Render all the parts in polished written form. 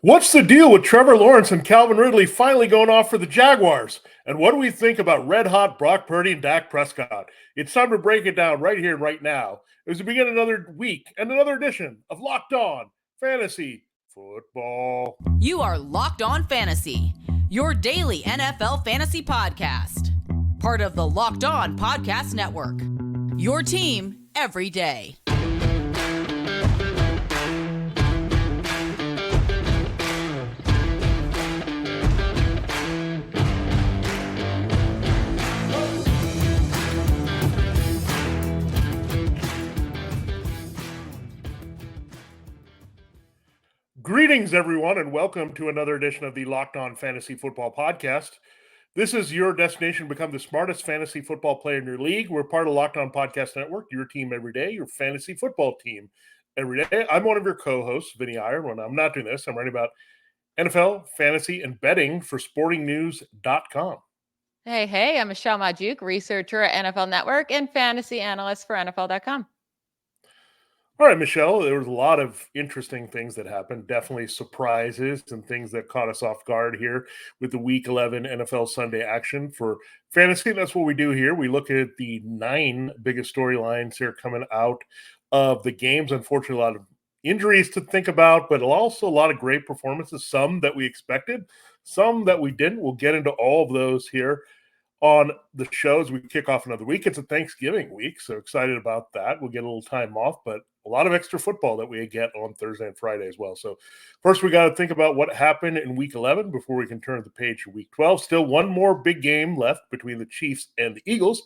What's the deal with Trevor Lawrence and Calvin Ridley finally going off for the Jaguars? And what do we think about red-hot Brock Purdy and Dak Prescott? It's time to break it down right here, right now, as we begin another week and another edition of Locked On Fantasy Football. You are Locked On Fantasy, your daily NFL fantasy podcast. Part of the Locked On Podcast Network, your team every day. Greetings, everyone, and welcome to another edition of the Locked On Fantasy Football Podcast. This is your destination to become the smartest fantasy football player in your league. We're part of Locked On Podcast Network, your team every day, your fantasy football team every day. I'm one of your co-hosts, Vinnie Iyer. When I'm not doing this, I'm writing about NFL, fantasy, and betting for sportingnews.com. Hey, I'm Michelle Magdziuk, researcher at NFL Network and fantasy analyst for NFL.com. All right, Michelle, there was a lot of interesting things that happened, definitely surprises and things that caught us off guard here with the Week 11 NFL Sunday action for fantasy. That's what we do here. We look at the 9 biggest storylines here coming out of the games. Unfortunately, a lot of injuries to think about, but also a lot of great performances, some that we expected, some that we didn't. We'll get into all of those here on the show as we kick off another week. It's a Thanksgiving week, so excited about that. We'll get a little time off, but a lot of extra football that we get on Thursday and Friday as well. So first, we got to think about what happened in Week 11 before we can turn the page to Week 12. Still one more big game left between the Chiefs and the Eagles.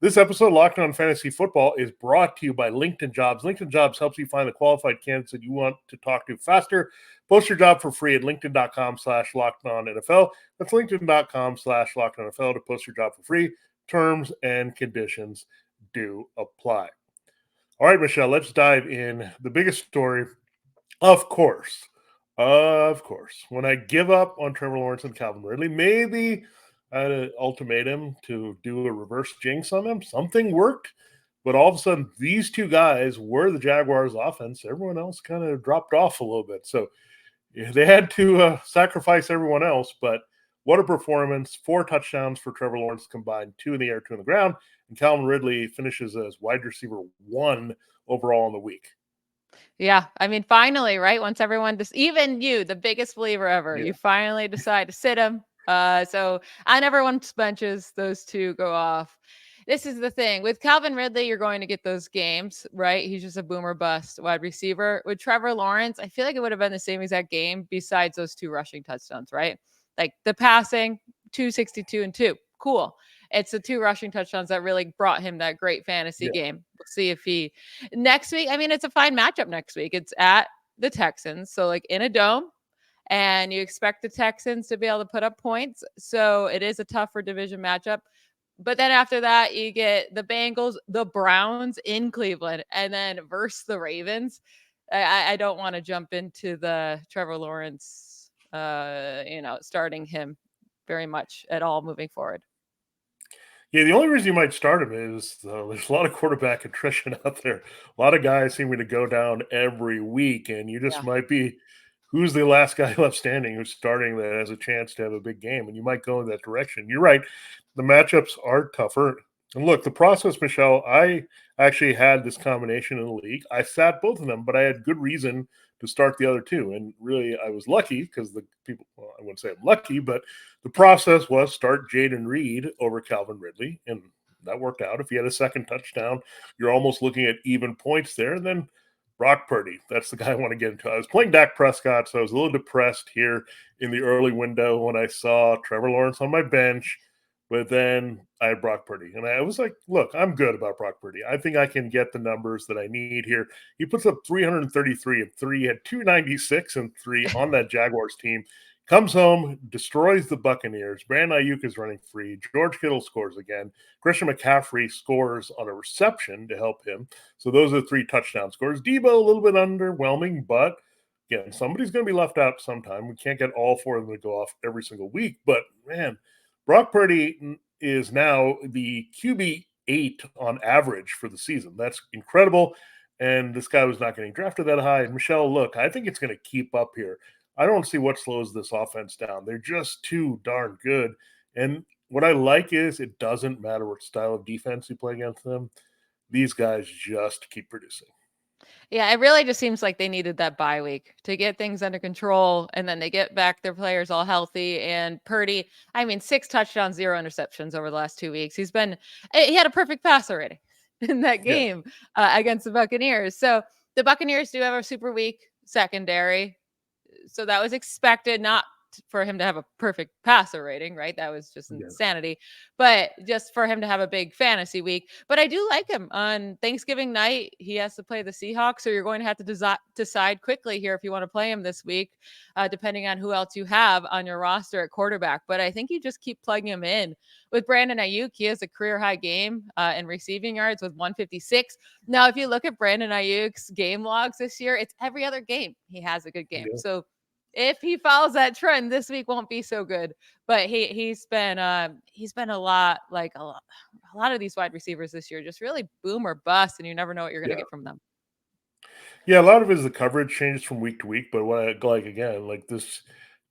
This episode, Locked On Fantasy Football, is brought to you by LinkedIn Jobs. LinkedIn Jobs helps you find the qualified candidates that you want to talk to faster. Post your job for free at linkedin.com/LockedOnNFL. That's linkedin.com/LockedOnNFL to post your job for free. Terms and conditions do apply. All right, Michelle, let's dive in. The biggest story, of course, when I give up on Trevor Lawrence and Calvin Ridley, maybe I had an ultimatum to do a reverse jinx on them. Something worked, but all of a sudden, these two guys were the Jaguars' offense. Everyone else kind of dropped off a little bit. So they had to sacrifice everyone else, but what a performance. 4 touchdowns for Trevor Lawrence combined, 2 in the air, 2 in the ground. And Calvin Ridley finishes as wide receiver 1 overall in the week. Yeah, I mean, finally, right? Once everyone, even you, the biggest believer ever, you finally decide to sit him. So on everyone's benches, those two go off. This is the thing. With Calvin Ridley, you're going to get those games, right? He's just a boomer bust wide receiver. With Trevor Lawrence, I feel like it would have been the same exact game besides those 2 rushing touchdowns, right? Like the passing, 262 and 2. Cool. It's the 2 rushing touchdowns that really brought him that great fantasy game. We'll see if he next week. I mean, it's a fine matchup next week. It's at the Texans. So like in a dome, and you expect the Texans to be able to put up points. So it is a tougher division matchup. But then after that, you get the Bengals, the Browns in Cleveland, and then versus the Ravens. I don't want to jump into the Trevor Lawrence, starting him very much at all moving forward. Yeah, the only reason you might start him is there's a lot of quarterback attrition out there. A lot of guys seem to go down every week, and you just might be who's the last guy left standing who's starting that has a chance to have a big game, and you might go in that direction. You're right. The matchups are tougher. And look, the process, Michelle, I actually had this combination in the league. I sat both of them, but I had good reason to start the other two. And really, I was lucky because I wouldn't say I'm lucky, but the process was start Jaden Reed over Calvin Ridley, and that worked out. If he had a second touchdown, you're almost looking at even points there. And then Brock Purdy, that's the guy I want to get into. I was playing Dak Prescott, so I was a little depressed here in the early window when I saw Trevor Lawrence on my bench. But then I had Brock Purdy, and I was like, look, I'm good about Brock Purdy. I think I can get the numbers that I need here. He puts up 333 and 3, had 296 and 3 on that Jaguars team. Comes home, destroys the Buccaneers. Brandon Ayuk is running free. George Kittle scores again. Christian McCaffrey scores on a reception to help him. So those are 3 touchdown scores. Debo, a little bit underwhelming, but again, somebody's going to be left out sometime. We can't get all 4 of them to go off every single week. But, man, Brock Purdy is now the QB 8 on average for the season. That's incredible. And this guy was not getting drafted that high. And Michelle, look, I think it's going to keep up here. I don't see what slows this offense down. They're just too darn good. And what I like is it doesn't matter what style of defense you play against them. These guys just keep producing. Yeah, it really just seems like they needed that bye week to get things under control, and then they get back their players all healthy. And Purdy, I mean, 6 touchdowns, 0 interceptions over the last 2 weeks. He had a perfect passer rating in that Yeah. game against the Buccaneers. So the Buccaneers do have a super weak secondary. So that was expected, not for him to have a perfect passer rating, right? That was just Yeah. insanity. But just for him to have a big fantasy week. But I do like him on Thanksgiving night. He has to play the Seahawks, so you're going to have to decide quickly here if you want to play him this week, depending on who else you have on your roster at quarterback. But I think you just keep plugging him in. With Brandon Ayuk, he has a career high game in receiving yards with 156. Now, if you look at Brandon Ayuk's game logs this year, it's every other game he has a good game. Yeah. So if he follows that trend, this week won't be so good. But he's been a lot like a lot of these wide receivers this year, just really boom or bust, and you never know what you're going to Yeah. get from them. Yeah, a lot of it is the coverage changes from week to week, but what I like again, like this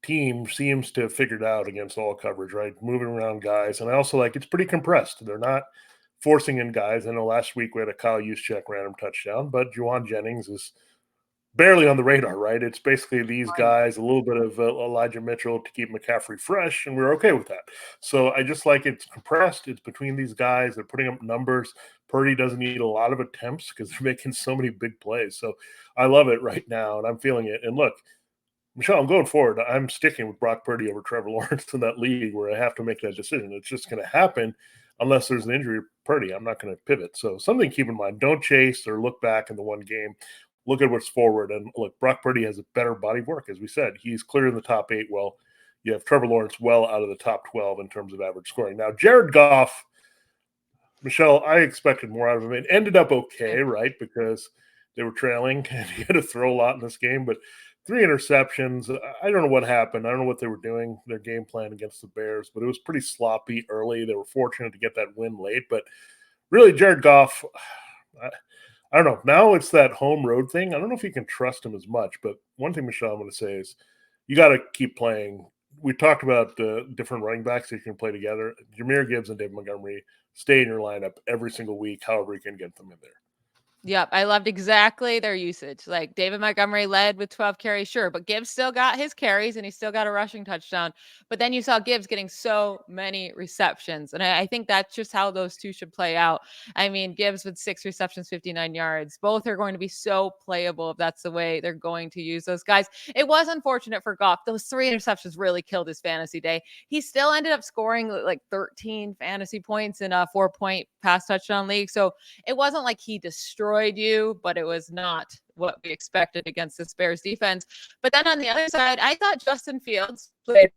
team seems to have figured out against all coverage, right? Moving around guys. And I also like it's pretty compressed. They're not forcing in guys. I know last week we had a Kyle Juszczyk random touchdown, but Juwan Jennings is barely on the radar, right? It's basically these I know. guys, a little bit of Elijah Mitchell to keep McCaffrey fresh, and we're okay with that. So I just like it's compressed. It's between these guys. They're putting up numbers. Purdy doesn't need a lot of attempts because they're making so many big plays. So I love it right now, and I'm feeling it. And look, Michelle, I'm going forward. I'm sticking with Brock Purdy over Trevor Lawrence in that league where I have to make that decision. It's just going to happen unless there's an injury to Purdy. I'm not going to pivot. So something to keep in mind. Don't chase or look back in the one game. Look at what's forward. And look, Brock Purdy has a better body of work. As we said, he's clear in the top 8. Well, you have Trevor Lawrence well out of the top 12 in terms of average scoring. Now, Jared Goff, Michelle, I expected more out of him. It ended up okay, right? Because they were trailing and he had to throw a lot in this game, but 3 interceptions. I don't know what happened. I don't know what they were doing, their game plan against the Bears, but it was pretty sloppy early. They were fortunate to get that win late, but really, Jared Goff, I don't know. Now it's that home road thing. I don't know if you can trust him as much, but one thing, Michelle, I'm going to say is you got to keep playing. We talked about different running backs that you can play together. Jahmyr Gibbs and David Montgomery stay in your lineup every single week, however you can get them in there. Yep, I loved exactly their usage. Like David Montgomery led with 12 carries, sure, but Gibbs still got his carries and he still got a rushing touchdown. But then you saw Gibbs getting so many receptions. And I think that's just how those two should play out. I mean, Gibbs with 6 receptions, 59 yards. Both are going to be so playable if that's the way they're going to use those guys. It was unfortunate for Goff. Those 3 interceptions really killed his fantasy day. He still ended up scoring like 13 fantasy points in a 4-point pass touchdown league. So it wasn't like he destroyed you, but it was not what we expected against this Bears defense. But then on the other side, I thought Justin Fields played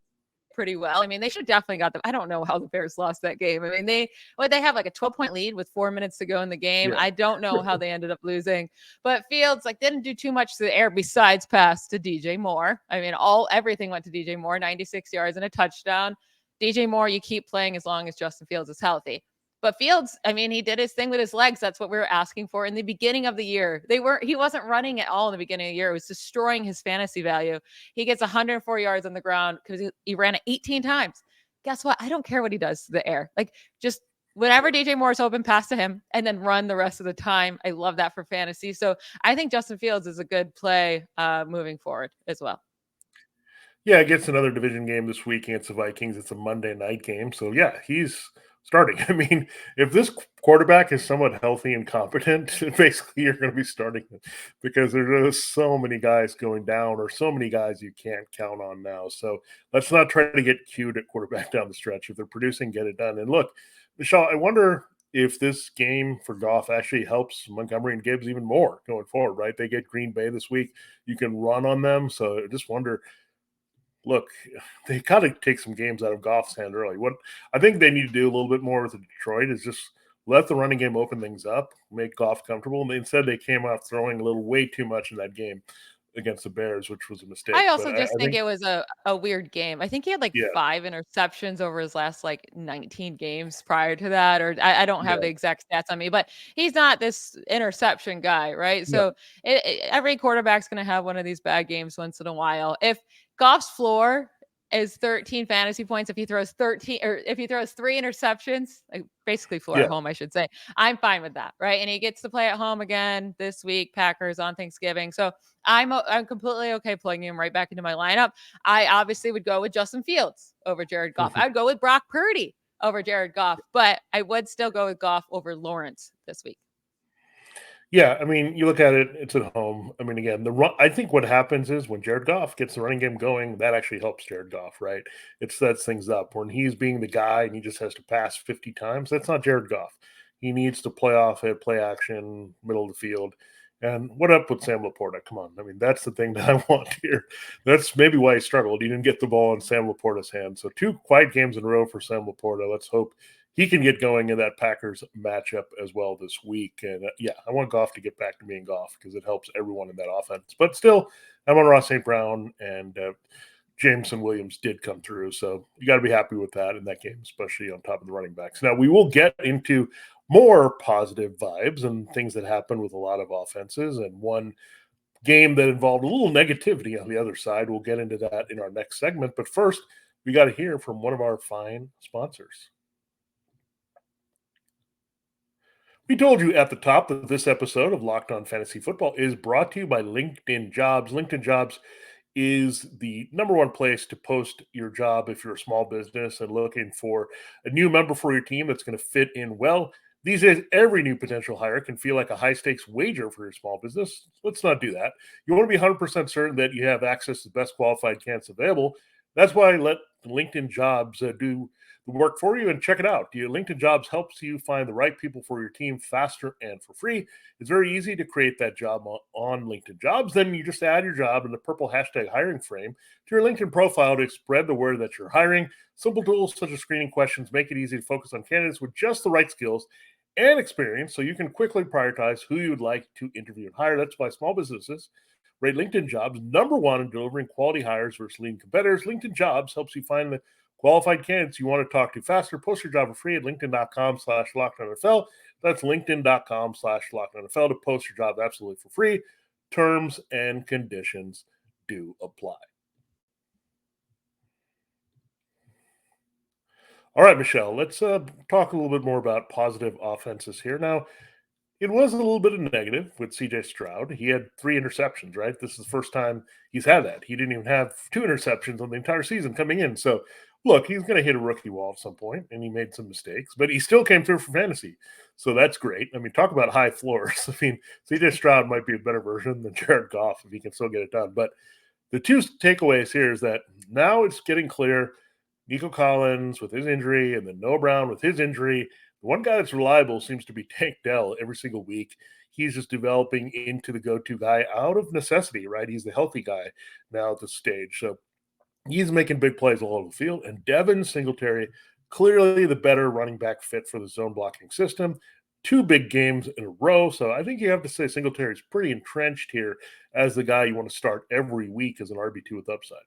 pretty well. I mean, they should definitely got them. I don't know how the Bears lost that game. I mean, they have like a 12-point lead with 4 minutes to go in the game. Yeah. I don't know how they ended up losing, but Fields like didn't do too much to the air besides pass to DJ Moore. I mean, everything went to DJ Moore, 96 yards and a touchdown. DJ Moore, you keep playing as long as Justin Fields is healthy. But Fields, I mean, he did his thing with his legs. That's what we were asking for in the beginning of the year. He wasn't running at all in the beginning of the year. It was destroying his fantasy value. He gets 104 yards on the ground because he ran it 18 times. Guess what? I don't care what he does to the air. Like just whenever DJ Moore's open, pass to him and then run the rest of the time. I love that for fantasy. So I think Justin Fields is a good play moving forward as well. Yeah, it gets another division game this week against the Vikings. It's a Monday night game. So, yeah, he's starting. I mean, if this quarterback is somewhat healthy and competent, basically you're going to be starting him because there's just so many guys going down or so many guys you can't count on now. So let's not try to get cute at quarterback down the stretch. If they're producing, get it done. And look, Michelle, I wonder if this game for Goff actually helps Montgomery and Gibbs even more going forward, right? They get Green Bay this week. You can run on them. So I just wonder – look, they got to take some games out of Goff's hand early. What I think they need to do a little bit more with Detroit is just let the running game open things up, make Goff comfortable. And instead, they came out throwing a little way too much in that game. against the Bears, which was a mistake. I But also I just think think, it was a weird game. I think he had like yeah, 5 interceptions over his last like 19 games prior to that, or I don't have yeah, the exact stats on me, but he's not this interception guy, right? no, So every quarterback's going to have one of these bad games once in a while. If Goff's floor is 13 fantasy points, if he throws 13 or if he throws 3 interceptions, like basically floor yeah. at home, I should say, I'm fine with that, right? And he gets to play at home again this week, Packers on Thanksgiving. So I'm completely okay plugging him right back into my lineup. I obviously would go with Justin Fields over Jared Goff. I'd go with Brock Purdy over Jared Goff, but I would still go with Goff over Lawerence this week. Yeah, I mean, you look at it; it's at home. I mean, again, the run. I think what happens is when Jared Goff gets the running game going, that actually helps Jared Goff, right? It sets things up. When he's being the guy and he just has to pass 50 times, that's not Jared Goff. He needs to play off it, play action, middle of the field. And what up with Sam Laporta? Come on, I mean, that's the thing that I want here. That's maybe why he struggled. He didn't get the ball in Sam Laporta's hands. So 2 quiet games in a row for Sam Laporta. Let's hope he can get going in that Packers matchup as well this week. And yeah, I want Goff to get back to being Goff because it helps everyone in that offense. But still, I'm on Ross St. Brown, and Jameson Williams did come through. So you got to be happy with that in that game, especially on top of the running backs. Now, we will get into more positive vibes and things that happen with a lot of offenses. And one game that involved a little negativity on the other side. We'll get into that in our next segment. But first, we got to hear from one of our fine sponsors. We told you at the top that this episode of Locked On Fantasy Football is brought to you by LinkedIn Jobs. LinkedIn Jobs is the number one place to post your job if you're a small business and looking for a new member for your team that's going to fit in well. These days, every new potential hire can feel like a high stakes wager for your small business. Let's not do that. You want to be 100% certain that you have access to the best qualified candidates available. That's why I let LinkedIn Jobs do the work for you, and check it out. Your LinkedIn Jobs helps you find the right people for your team faster and for free. It's very easy to create that job on LinkedIn Jobs. Then you just add your job in the purple hashtag hiring frame to your LinkedIn profile to spread the word that you're hiring. Simple tools such as screening questions make it easy to focus on candidates with just the right skills and experience so you can quickly prioritize who you would like to interview and hire. That's why small businesses rate LinkedIn Jobs number one in delivering quality hires versus leading competitors. LinkedIn Jobs helps you find the qualified candidates you want to talk to faster. Post your job for free at linkedin.com/LockedOnNFL. That's linkedin.com/LockedOnNFL to post your job absolutely for free. Terms and conditions do apply. All right, Michelle, let's talk a little bit more about positive offenses here. Now, it was a little bit of negative with CJ Stroud. He had 3 interceptions, right? This is the first time he's had that. He didn't even have 2 interceptions on the entire season coming in. So, look, he's going to hit a rookie wall at some point, and he made some mistakes, but he still came through for fantasy. So that's great. I mean, talk about high floors. I mean, CJ Stroud might be a better version than Jared Goff if he can still get it done. But the 2 takeaways here is that now it's getting clear Nico Collins with his injury and then Noah Brown with his injury. The one guy that's reliable seems to be Tank Dell every single week. He's just developing into the go-to guy out of necessity, right? He's the healthy guy now at this stage. So he's making big plays all over the field. And Devin Singletary, clearly the better running back fit for the zone blocking system. 2 big games in a row. So I think you have to say Singletary is pretty entrenched here as the guy you want to start every week as an RB2 with upside.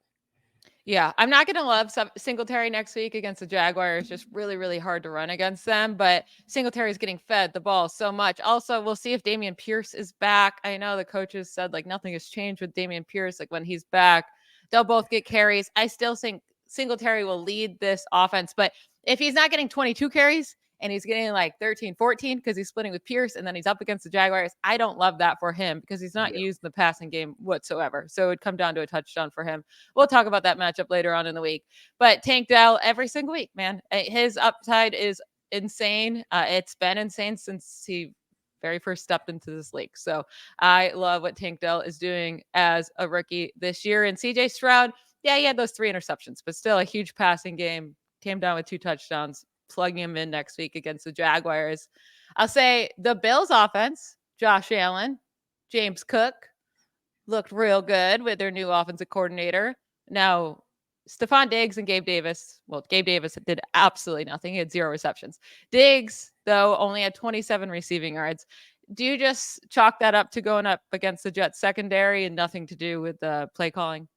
Yeah, I'm not going to love Singletary next week against the Jaguars. It's just really, really hard to run against them. But Singletary is getting fed the ball so much. Also, we'll see if Dameon Pierce is back. I know the coaches said like nothing has changed with Dameon Pierce. Like when he's back, they'll both get carries. I still think Singletary will lead this offense. But if he's not getting 22 carries, and he's getting like 13, 14 because he's splitting with Pierce and then he's up against the Jaguars. I don't love that for him because he's not used in the passing game whatsoever. So it would come down to a touchdown for him. We'll talk about that matchup later on in the week. But Tank Dell every single week, man. His upside is insane. It's been insane since he very first stepped into this league. So I love what Tank Dell is doing as a rookie this year. And CJ Stroud, yeah, he had those 3 interceptions, but still a huge passing game. Came down with 2 touchdowns. Plugging him in next week against the Jaguars. I'll say the Bills offense, Josh Allen, James Cook looked real good with their new offensive coordinator. Now, Stephon Diggs and Gabe Davis. Well, Gabe Davis did absolutely nothing. He had 0 receptions. Diggs, though, only had 27 receiving yards. Do you just chalk that up to going up against the Jets secondary and nothing to do with the play calling?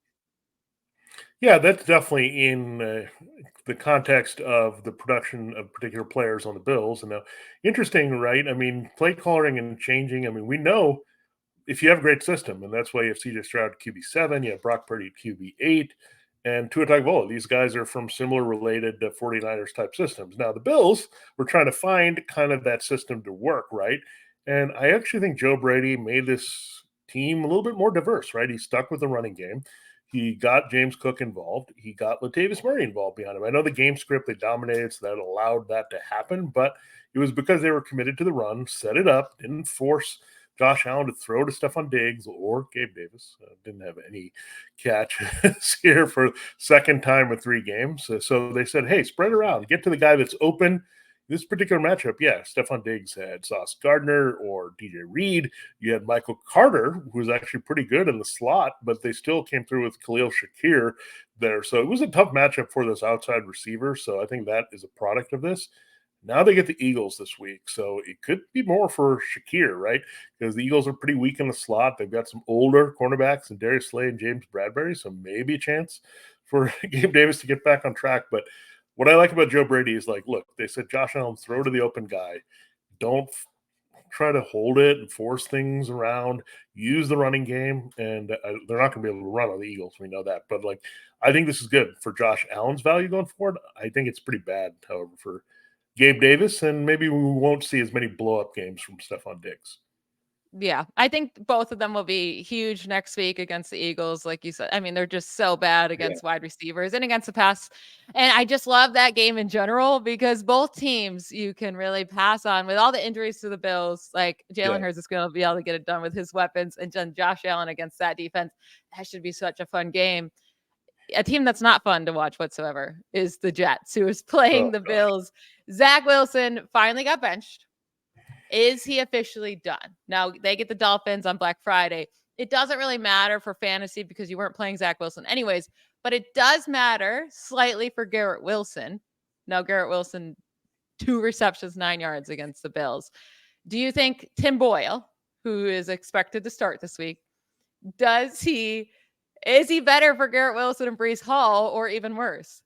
Yeah, that's definitely in the context of the production of particular players on the Bills. And interesting, right? I mean, play calling and changing. I mean, we know if you have a great system, and that's why you have CJ Stroud at QB7, you have Brock Purdy at QB8, and Tua Tagovailoa. These guys are from similar related 49ers type systems. Now, the Bills were trying to find kind of that system to work, right? And I actually think Joe Brady made this team a little bit more diverse, right? He stuck with the running game. He got James Cook involved. He got Latavius Murray involved behind him. I know the game script, they dominated, so that allowed that to happen, but it was because they were committed to the run, set it up, didn't force Josh Allen to throw to Stephon Diggs or Gabe Davis. Didn't have any catches here for second time in 3 games. So they said, hey, spread around. Get to the guy that's open. This particular matchup, yeah, Stephon Diggs had Sauce Gardner or DJ Reed. You had Michael Carter, who was actually pretty good in the slot, but they still came through with Khalil Shakir there. So it was a tough matchup for those outside receivers. So I think that is a product of this. Now they get the Eagles this week, so it could be more for Shakir, right? Because the Eagles are pretty weak in the slot. They've got some older cornerbacks and Darius Slay and James Bradbury, so maybe a chance for Gabe Davis to get back on track. But what I like about Joe Brady is like, look, they said Josh Allen, throw to the open guy. Don't try to hold it and force things around. Use the running game, and they're not going to be able to run on the Eagles. We know that. But, like, I think this is good for Josh Allen's value going forward. I think it's pretty bad, however, for Gabe Davis, and maybe we won't see as many blow-up games from Stephon Diggs. Yeah, I think both of them will be huge next week against the Eagles, like you said. I mean, they're just so bad against wide receivers and against the pass. And I just love that game in general because both teams you can really pass on with all the injuries to the Bills. Like Jalen Hurts is going to be able to get it done with his weapons, and then Josh Allen against that defense. That should be such a fun game. A team that's not fun to watch whatsoever is the Jets, who is playing the Bills. Zach Wilson finally got benched. Is he officially done? Now they get the Dolphins on Black Friday. It doesn't really matter for fantasy because you weren't playing Zach Wilson anyways, but it does matter slightly for Garrett Wilson. Now Garrett Wilson, 2 receptions, 9 yards against the Bills. Do you think Tim Boyle, who is expected to start this week, is he better for Garrett Wilson and Breece Hall or even worse?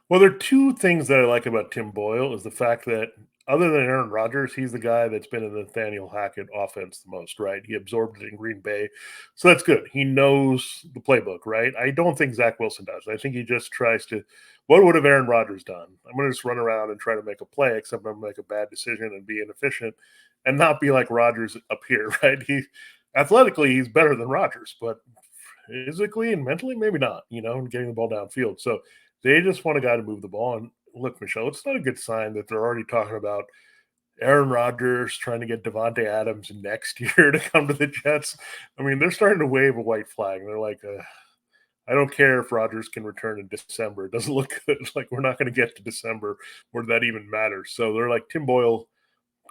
Well, there are 2 things that I like about Tim Boyle is the fact that other than Aaron Rodgers, he's the guy that's been in the Nathaniel Hackett offense the most, right? He absorbed it in Green Bay. So that's good. He knows the playbook, right? I don't think Zach Wilson does. I think he just tries to, what would have Aaron Rodgers done? I'm going to just run around and try to make a play, except I'm going to make a bad decision and be inefficient and not be like Rodgers up here, right? Athletically, he's better than Rodgers, but physically and mentally, maybe not, and getting the ball downfield. So they just want a guy to move the ball. And look, Michelle, it's not a good sign that they're already talking about Aaron Rodgers trying to get Devontae Adams next year to come to the Jets. I mean, they're starting to wave a white flag. They're like, I don't care if Rodgers can return in December. It doesn't look good. It's like we're not going to get to December where that even matters. So they're like, Tim Boyle,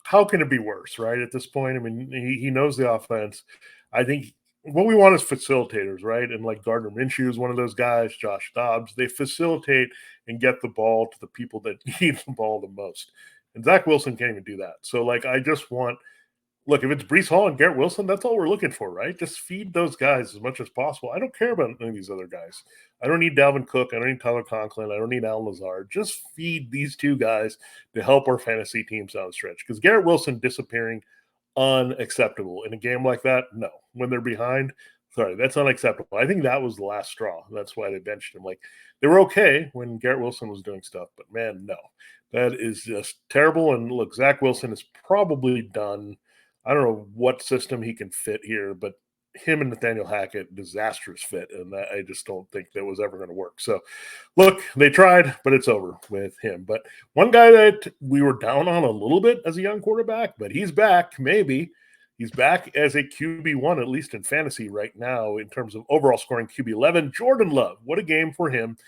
how can it be worse, right? At this point, I mean, he knows the offense. I think what we want is facilitators, right? And like Gardner Minshew is one of those guys, Josh Dobbs. They facilitate and get the ball to the people that need the ball the most. And Zach Wilson can't even do that. So, like, I just want – look, if it's Breece Hall and Garrett Wilson, that's all we're looking for, right? Just feed those guys as much as possible. I don't care about any of these other guys. I don't need Dalvin Cook. I don't need Tyler Conklin. I don't need Alan Lazard. Just feed these 2 guys to help our fantasy teams down the stretch. Because Garrett Wilson disappearing – unacceptable in a game like that. No, when they're behind, sorry, that's unacceptable. I think that was the last straw. That's why they benched him. Like, they were okay when Garrett Wilson was doing stuff, but man, no, that is just terrible. And look, Zach Wilson is probably done. I don't know what system he can fit here, but him and Nathaniel Hackett, disastrous fit, and I just don't think that was ever going to work. So, look, they tried, but it's over with him. But one guy that we were down on a little bit as a young quarterback, but he's back, maybe. He's back as a QB1, at least in fantasy right now, in terms of overall scoring QB11. Jordan Love, what a game for him.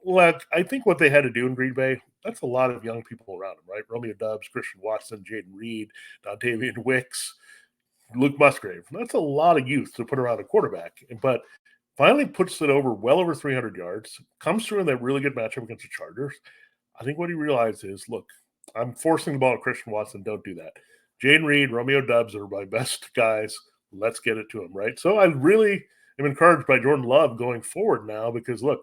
Look, I think what they had to do in Green Bay, that's a lot of young people around him, right? Romeo Doubs, Christian Watson, Jaden Reed, Dontavian Wicks, Luke Musgrave. That's a lot of youth to put around a quarterback, but finally puts it well over 300 yards, comes through in that really good matchup against the Chargers. I think what he realized is, look, I'm forcing the ball to Christian Watson. Don't do that. Jaden Reed, Romeo Dubs are my best guys. Let's get it to them, right? So I really am encouraged by Jordan Love going forward now because, look,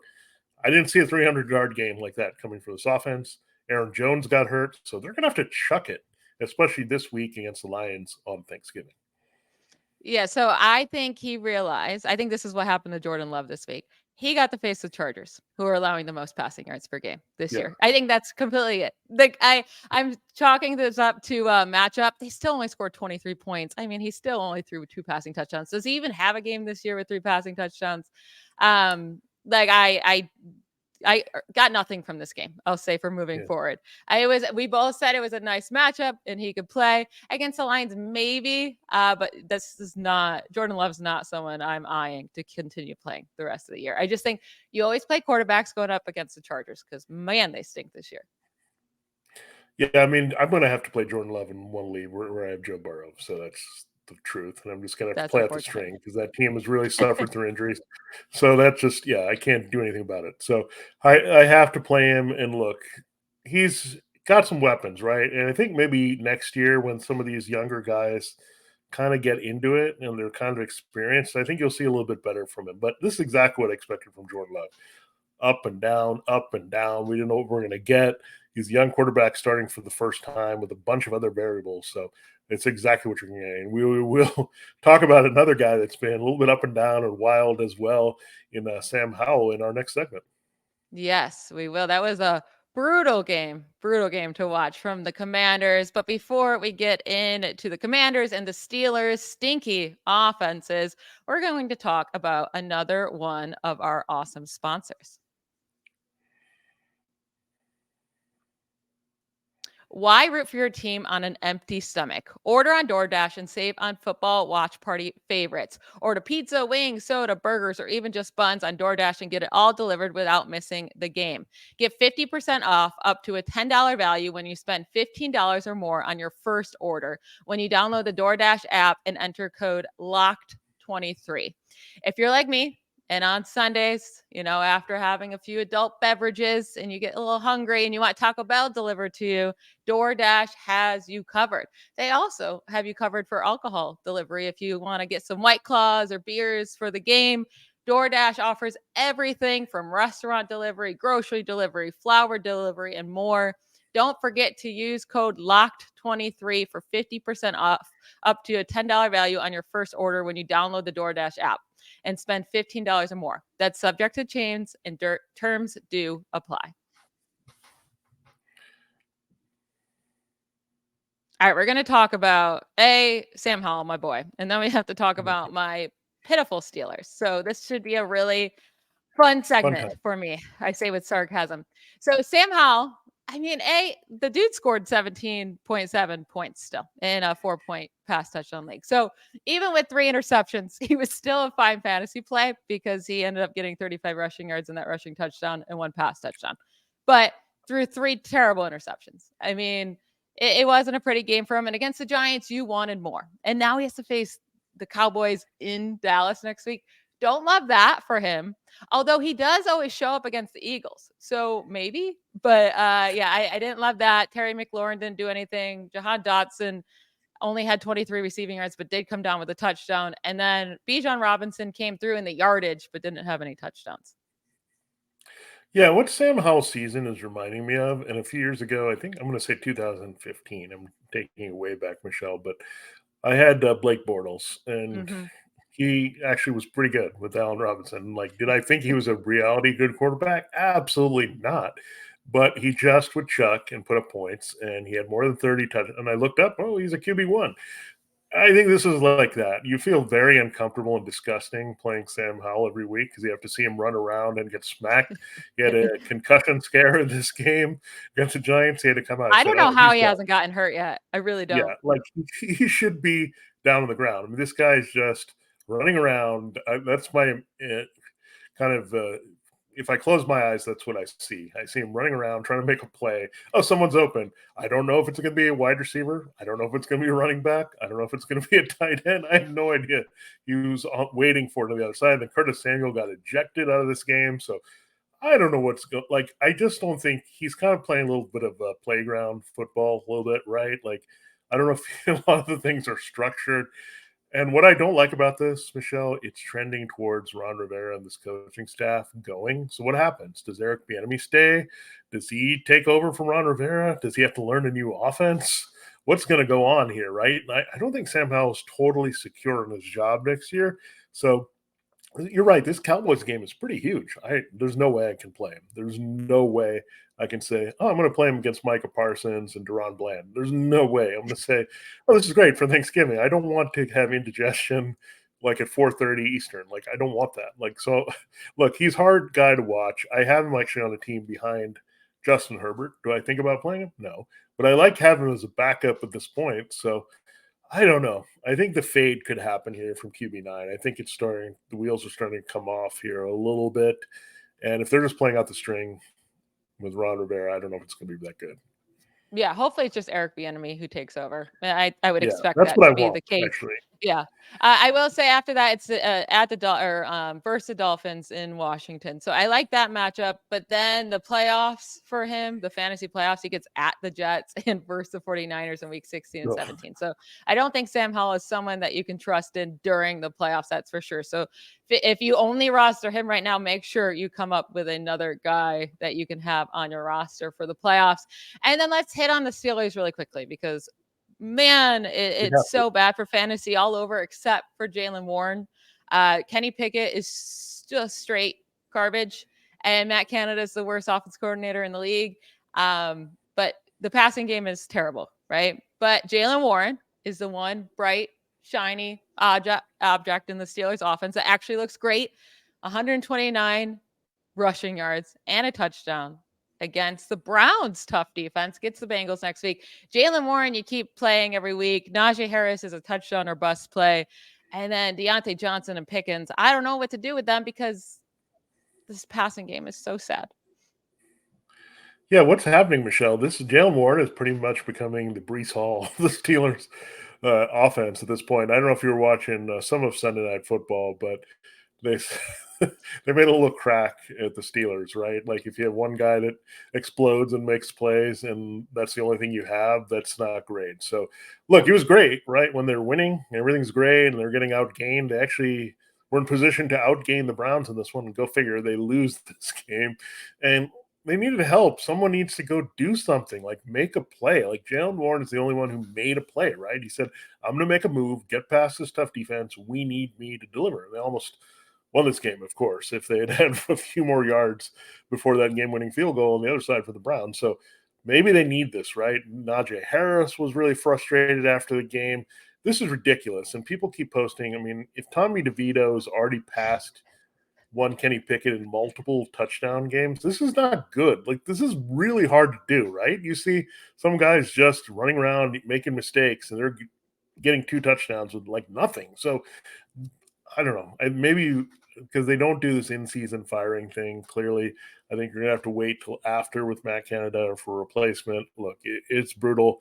I didn't see a 300-yard game like that coming from this offense. Aaron Jones got hurt, so they're going to have to chuck it, especially this week against the Lions on Thanksgiving. Yeah, so I think he realized, I think this is what happened to Jordan Love this week. He got to face the Chargers, who are allowing the most passing yards per game this year. I think that's completely it. Like I'm chalking this up to matchup. They still only scored 23 points. I mean, he still only threw 2 passing touchdowns. Does he even have a game this year with 3 passing touchdowns? Like I got nothing from this game, I'll say, for moving forward. We both said it was a nice matchup and he could play against the Lions, maybe. But this is not, Jordan Love's not someone I'm eyeing to continue playing the rest of the year. I just think you always play quarterbacks going up against the Chargers because, man, they stink this year. Yeah, I mean, I'm going to have to play Jordan Love in one league where I have Joe Burrow. So that's the truth. And I'm just going to have to play out the string because that team has really suffered through injuries. So that's just, I can't do anything about it. So I have to play him. And look, he's got some weapons, right? And I think maybe next year when some of these younger guys kind of get into it and they're kind of experienced, I think you'll see a little bit better from him. But this is exactly what I expected from Jordan Love. Up and down, up and down. We didn't know what we're going to get. He's a young quarterback starting for the first time with a bunch of other variables. So it's exactly what you're getting. And we will talk about another guy that's been a little bit up and down and wild as well in Sam Howell in our next segment. Yes, we will. That was a brutal game to watch from the Commanders. But before we get into the Commanders and the Steelers' stinky offenses, we're going to talk about another one of our awesome sponsors. Why root for your team on an empty stomach? Order on DoorDash and save on football watch party favorites. Order pizza, wings, soda, burgers, or even just buns on DoorDash and get it all delivered without missing the game. Get 50% off up to a $10 value when you spend $15 or more on your first order when you download the DoorDash app and enter code LOCKED23. If you're like me, and on Sundays, after having a few adult beverages and you get a little hungry and you want Taco Bell delivered to you, DoorDash has you covered. They also have you covered for alcohol delivery if you want to get some White Claws or beers for the game. DoorDash offers everything from restaurant delivery, grocery delivery, flower delivery, and more. Don't forget to use code LOCKED23 for 50% off up to a $10 value on your first order when you download the DoorDash app and spend $15 or more. That's subject to change and terms do apply. All right, we're going to talk about Sam Howell, my boy, and then we have to talk about my pitiful Steelers. So this should be a really fun segment for me. I say with sarcasm. So Sam Howell, I mean, the dude scored 17.7 points still in a 4-point pass touchdown league. So even with 3 interceptions, he was still a fine fantasy play because he ended up getting 35 rushing yards in that rushing touchdown and 1 pass touchdown. But through 3 terrible interceptions. I mean, it wasn't a pretty game for him. And against the Giants, you wanted more. And now he has to face the Cowboys in Dallas next week. Don't love that for him. Although he does always show up against the Eagles. So maybe. But I didn't love that. Terry McLaurin didn't do anything. Jahan Dotson only had 23 receiving yards, but did come down with a touchdown. And then Bijan Robinson came through in the yardage, but didn't have any touchdowns. Yeah, what Sam Howell's season is reminding me of, and a few years ago, I think I'm going to say 2015. I'm taking it way back, Michelle, but I had Blake Bortles, and he actually was pretty good with Allen Robinson. Like, did I think he was a reality good quarterback? Absolutely not. But he just would chuck and put up points, and he had more than 30 touchdowns. And I looked up, he's a QB1. I think this is like that. You feel very uncomfortable and disgusting playing Sam Howell every week because you have to see him run around and get smacked. He had a concussion scare in this game against the Giants. He had to come out. I don't know how he hasn't gotten hurt yet. I really don't. Yeah, like he should be down on the ground. I mean, this guy's just running around. That's my kind of if I close my eyes, that's what I see. I see him running around trying to make a play. Oh, someone's open. I don't know if it's going to be a wide receiver. I don't know if it's going to be a running back. I don't know if it's going to be a tight end. I have no idea. He was waiting for it on the other side. Then Curtis Samuel got ejected out of this game. So I don't know what's going. Like, I just don't think he's kind of playing a little bit of playground football, a little bit, right? Like, I don't know if a lot of the things are structured. And what I don't like about this, Michelle, it's trending towards Ron Rivera and this coaching staff going. So what happens? Does Eric Bieniemy stay? Does he take over from Ron Rivera? Does he have to learn a new offense? What's going to go on here, right? And I don't think Sam Howell is totally secure in his job next year. So you're right. This Cowboys game is pretty huge. There's no way I can play him. There's no way I can say, oh, I'm going to play him against Micah Parsons and Deron Bland. There's no way I'm going to say, oh, this is great for Thanksgiving. I don't want to have indigestion like at 4:30 Eastern. Like I don't want that. Like so, look, he's hard guy to watch. I have him actually on the team behind Justin Herbert. Do I think about playing him? No, but I like having him as a backup at this point. So I don't know. I think the fade could happen here from QB9. I think it's starting. The wheels are starting to come off here a little bit, and if they're just playing out the string with Ron Rivera, I don't know if it's going to be that good. Yeah, hopefully it's just Eric Bieniemy who takes over. I would expect that's that what to I be want, the case. actually. Yeah. I will say after that, it's at the versus the Dolphins in Washington. So I like that matchup. But then the playoffs for him, the fantasy playoffs, he gets at the Jets and versus the 49ers in week 16 and 17. So I don't think Sam Howell is someone that you can trust in during the playoffs. That's for sure. So if you only roster him right now, make sure you come up with another guy that you can have on your roster for the playoffs. And then let's hit on the Steelers really quickly because man, it's so bad for fantasy all over except for Jaylen Warren. Kenny Pickett is just straight garbage, and Matt Canada is the worst offense coordinator in the league. But the passing game is terrible, right? But Jaylen Warren is the one bright, shiny object in the Steelers offense that actually looks great. 129 rushing yards and a touchdown against the Browns' tough defense. Gets the Bengals next week. Jaylen Warren, you keep playing every week. Najee Harris is a touchdown or bust play. And then Deontay Johnson and Pickens. I don't know what to do with them because this passing game is so sad. Yeah, what's happening, Michelle? This Jaylen Warren is pretty much becoming the Breece Hall of the Steelers offense at this point. I don't know if you were watching some of Sunday Night Football, but they they made a little crack at the Steelers, right? Like if you have one guy that explodes and makes plays, and that's the only thing you have, that's not great. So, look, he was great, right? When they're winning, everything's great, and they're getting outgained. They actually were in position to outgain the Browns in this one. And go figure, they lose this game, and they needed help. Someone needs to go do something, like make a play. Like Jaylen Warren is the only one who made a play, right? He said, "I'm going to make a move, get past this tough defense. We need me to deliver." And they almost won this game, of course, if they had had a few more yards before that game-winning field goal on the other side for the Browns. So maybe they need this, right? Najee Harris was really frustrated after the game. This is ridiculous. And people keep posting. I mean, if Tommy DeVito's already passed one Kenny Pickett in multiple touchdown games, this is not good. Like, this is really hard to do, right? You see some guys just running around making mistakes, and they're getting 2 touchdowns with like nothing. So I don't know. Maybe because they don't do this in-season firing thing. Clearly, I think you're gonna have to wait till after with Matt Canada for a replacement. Look, it's brutal.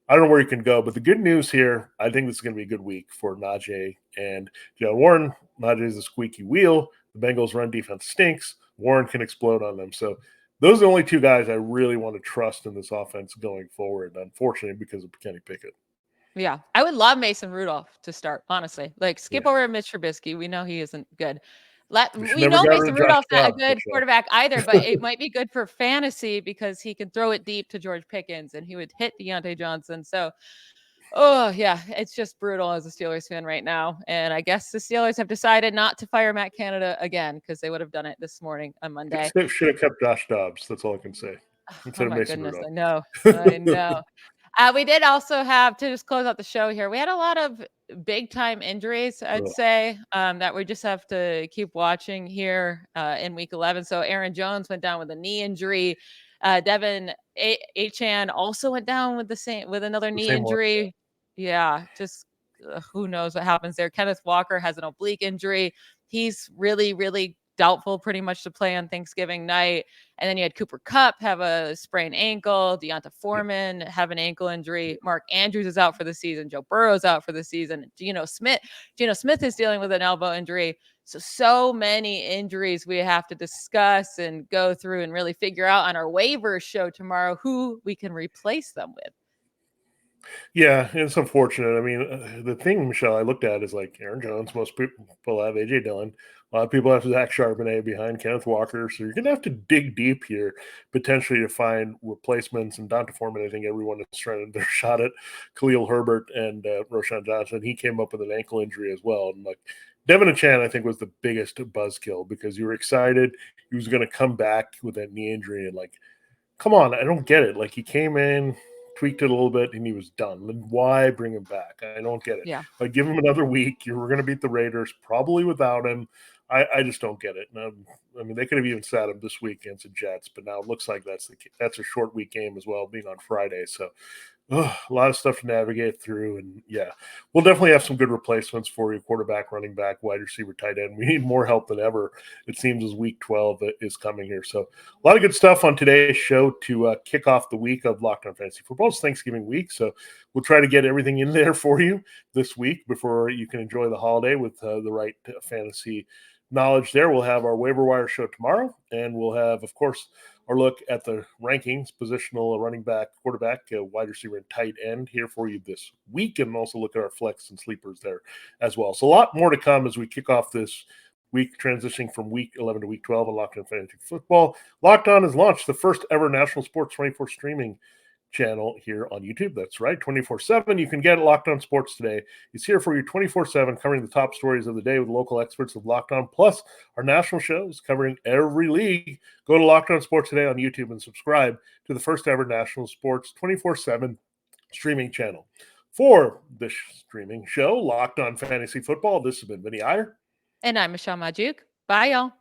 I don't know where you can go, but the good news here, I think this is going to be a good week for Najee and Warren. Najee is a squeaky wheel. The Bengals' run defense stinks. Warren can explode on them. So those are the only 2 guys I really want to trust in this offense going forward. Unfortunately, because of Kenny Pickett. Yeah, I would love Mason Rudolph to start, honestly. Like, skip over Mitch Trubisky. We know he isn't good. We know Mason Rudolph's not a good quarterback either, but it might be good for fantasy because he can throw it deep to George Pickens and he would hit Deontay Johnson. So, oh, yeah, it's just brutal as a Steelers fan right now. And I guess the Steelers have decided not to fire Matt Canada again because they would have done it this morning on Monday. They should have kept Josh Dobbs. That's all I can say. Oh, my goodness. Rudolph. I know. We did also have, to just close out the show here, we had a lot of big time injuries, I'd say, that we just have to keep watching here in week 11. So Aaron Jones went down with a knee injury. Devin Achane also went down with another knee injury. One. Yeah, just who knows what happens there. Kenneth Walker has an oblique injury. He's really, really doubtful pretty much to play on Thanksgiving night. And then you had Cooper Kupp have a sprained ankle, Deonta Foreman have an ankle injury, Mark Andrews is out for the season, Joe Burrow's out for the season, Geno Smith is dealing with an elbow injury. So many injuries we have to discuss and go through and really figure out on our waivers show tomorrow who we can replace them with. Yeah, it's unfortunate. I mean, the thing, Michelle, I looked at is like Aaron Jones. Most people have AJ Dillon. A lot of people have Zach Charbonnet behind Kenneth Walker. So you're going to have to dig deep here potentially to find replacements. And Donta Foreman, I think everyone is trying their shot at Khalil Herbert and Roshan Johnson. He came up with an ankle injury as well. And like Devin Achan, I think, was the biggest buzzkill because you were excited he was going to come back with that knee injury and like come on, I don't get it. Like he came in, tweaked it a little bit, and he was done. Then why bring him back? I don't get it. Yeah. Like give him another week. You were going to beat the Raiders probably without him. I just don't get it. I mean, they could have even sat him this week against the Jets, but now it looks like that's a short week game as well, being on Friday. So a lot of stuff to navigate through. And yeah, we'll definitely have some good replacements for you: quarterback, running back, wide receiver, tight end. We need more help than ever, it seems, as week 12 is coming here. So a lot of good stuff on today's show to kick off the week of Locked On Fantasy Football. It's Thanksgiving week, so we'll try to get everything in there for you this week before you can enjoy the holiday with the right fantasy knowledge there. We'll have our waiver wire show tomorrow, and we'll have, of course, our look at the rankings, positional running back, quarterback, wide receiver, and tight end here for you this week, and also look at our flex and sleepers there as well. So a lot more to come as we kick off this week, transitioning from week 11 to week 12 on Locked On Fantasy Football. Locked On has launched the first ever national sports 24 streaming channel here on YouTube. That's right, 24/7. You can get Locked On Sports Today. It's here for you 24/7, covering the top stories of the day with local experts of Locked On, plus our national shows covering every league. Go to Locked On Sports Today on YouTube and subscribe to the first ever national sports 24/7 streaming channel. For this streaming show, Locked On Fantasy Football, this has been Vinnie Iyer. And I'm Michelle Magdziuk. Bye, y'all.